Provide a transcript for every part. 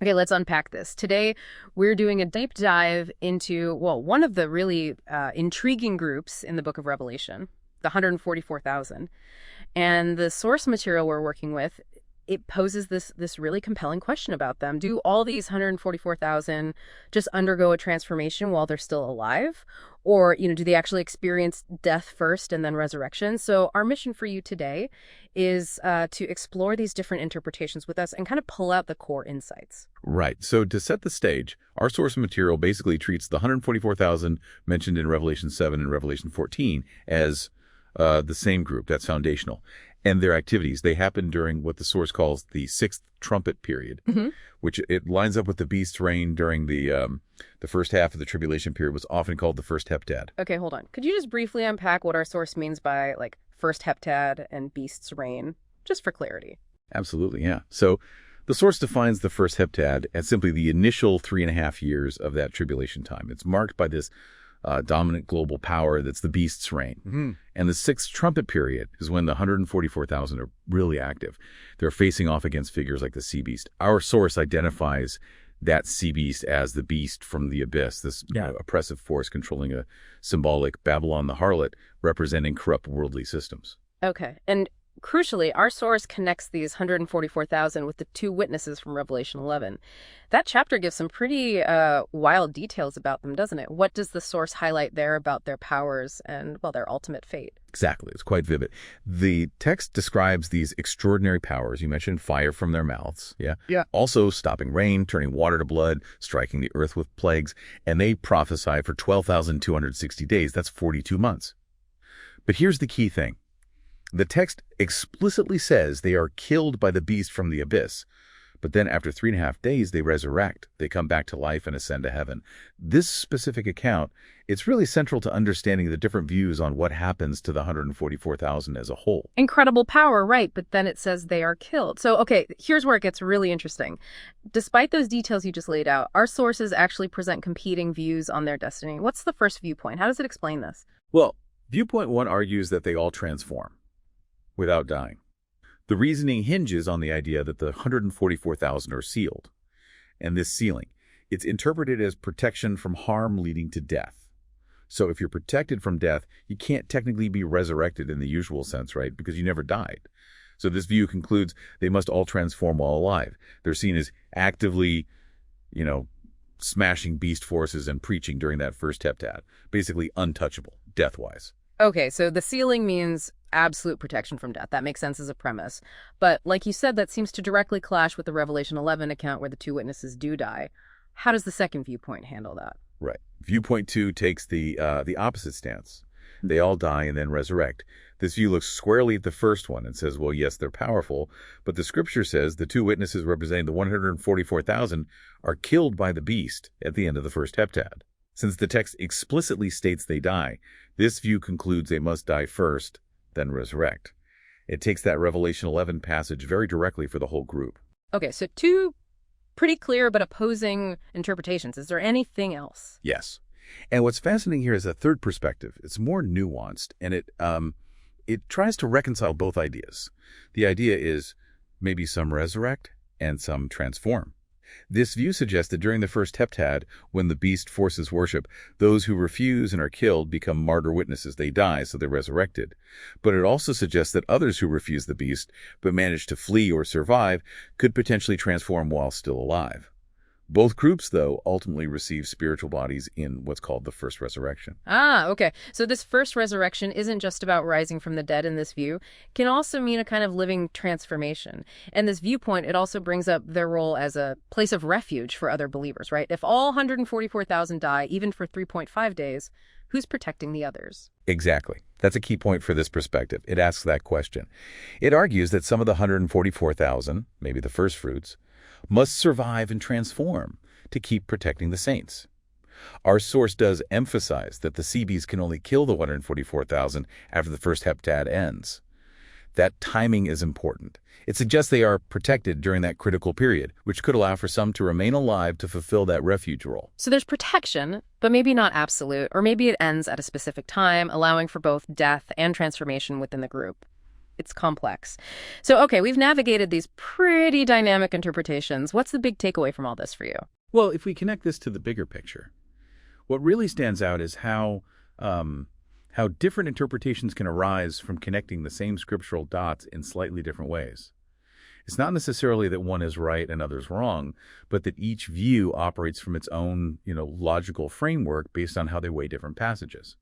Okay, let's unpack this. Today, we're doing a deep dive into, well, one of the really intriguing groups in the book of Revelation, the 144,000. And the source material we're working with, it poses this really compelling question about them. Do all these 144,000 just undergo a transformation while they're still alive? Or, do they actually experience death first and then resurrection? So our mission for you today is to explore these different interpretations with us and kind of pull out the core insights. Right. So to set the stage, our source material basically treats the 144,000 mentioned in Revelation 7 and Revelation 14 as the same group. That's foundational. And their activities, they happen during what the source calls the sixth trumpet period, which it lines up with the beast's reign during the first half of the tribulation period, was often called the first heptad. Okay, hold on. Could you just briefly unpack what our source means by first heptad and beast's reign, just for clarity? Absolutely, yeah. So the source defines the first heptad as simply the initial 3.5 years of that tribulation time. It's marked by this dominant global power that's the beast's reign. And the sixth trumpet period is when the 144,000 are really active. They're facing off against figures like the sea beast. Our source identifies that sea beast as the beast from the abyss, this oppressive force controlling a symbolic Babylon the harlot, representing corrupt worldly systems. Okay, and crucially, our source connects these 144,000 with the two witnesses from Revelation 11. That chapter gives some pretty wild details about them, doesn't it? What does the source highlight there about their powers and, well, their ultimate fate? Exactly. It's quite vivid. The text describes these extraordinary powers. You mentioned fire from their mouths. Yeah. Also stopping rain, turning water to blood, striking the earth with plagues. And they prophesy for 12,260 days. That's 42 months. But here's the key thing. The text explicitly says they are killed by the beast from the abyss, but then after 3.5 days, they resurrect. They come back to life and ascend to heaven. This specific account, it's really central to understanding the different views on what happens to the 144,000 as a whole. Incredible power, right, but then it says they are killed. So, okay, here's where it gets really interesting. Despite those details you just laid out, our sources actually present competing views on their destiny. What's the first viewpoint? How does it explain this? Well, viewpoint one argues that they all transform without dying. The reasoning hinges on the idea that the 144,000 are sealed. And this sealing, it's interpreted as protection from harm leading to death. So if you're protected from death, you can't technically be resurrected in the usual sense, right? Because you never died. So this view concludes they must all transform while alive. They're seen as actively, smashing beast forces and preaching during that first heptad. Basically untouchable, death-wise. Okay, so the sealing means absolute protection from death. That makes sense as a premise. But like you said, that seems to directly clash with the Revelation 11 account where the two witnesses do die. How does the second viewpoint handle that? Right. Viewpoint 2 takes the opposite stance. They all die and then resurrect. This view looks squarely at the first one and says, well, yes, they're powerful, but the scripture says the two witnesses representing the 144,000 are killed by the beast at the end of the first heptad. Since the text explicitly states they die, this view concludes they must die first, then resurrect. It takes that Revelation 11 passage very directly for the whole group. Okay, so two pretty clear but opposing interpretations. Is there anything else? Yes. And what's fascinating here is a third perspective. It's more nuanced, and it tries to reconcile both ideas. The idea is maybe some resurrect and some transform. This view suggests that during the first heptad, when the beast forces worship, those who refuse and are killed become martyr witnesses. They die, so they're resurrected. But it also suggests that others who refuse the beast, but manage to flee or survive, could potentially transform while still alive. Both groups, though, ultimately receive spiritual bodies in what's called the first resurrection. Ah, okay. So this first resurrection isn't just about rising from the dead in this view. It can also mean a kind of living transformation. And this viewpoint, it also brings up their role as a place of refuge for other believers, right? If all 144,000 die, even for 3.5 days, who's protecting the others? Exactly. That's a key point for this perspective. It asks that question. It argues that some of the 144,000, maybe the first fruits, must survive and transform to keep protecting the saints. Our source does emphasize that the sea beast can only kill the 144,000 after the first heptad ends. That timing is important. It suggests they are protected during that critical period, which could allow for some to remain alive to fulfill that refuge role. So there's protection, but maybe not absolute, or maybe it ends at a specific time, allowing for both death and transformation within the group. It's complex. So, okay, we've navigated these pretty dynamic interpretations. What's the big takeaway from all this for you? Well, if we connect this to the bigger picture, what really stands out is how different interpretations can arise from connecting the same scriptural dots in slightly different ways. It's not necessarily that one is right and others wrong, but that each view operates from its own, logical framework based on how they weigh different passages.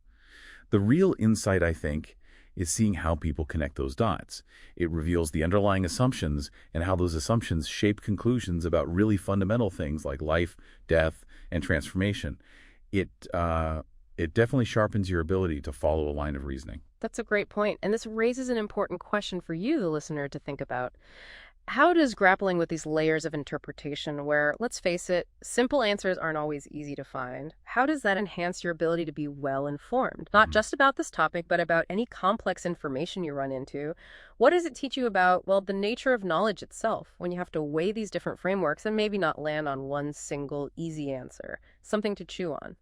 The real insight, I think, is seeing how people connect those dots. It reveals the underlying assumptions and how those assumptions shape conclusions about really fundamental things like life, death, and transformation. It definitely sharpens your ability to follow a line of reasoning. That's a great point. And this raises an important question for you, the listener, to think about. How does grappling with these layers of interpretation where, let's face it, simple answers aren't always easy to find, how does that enhance your ability to be well-informed? Not just about this topic, but about any complex information you run into. What does it teach you about, well, the nature of knowledge itself when you have to weigh these different frameworks and maybe not land on one single easy answer? Something to chew on.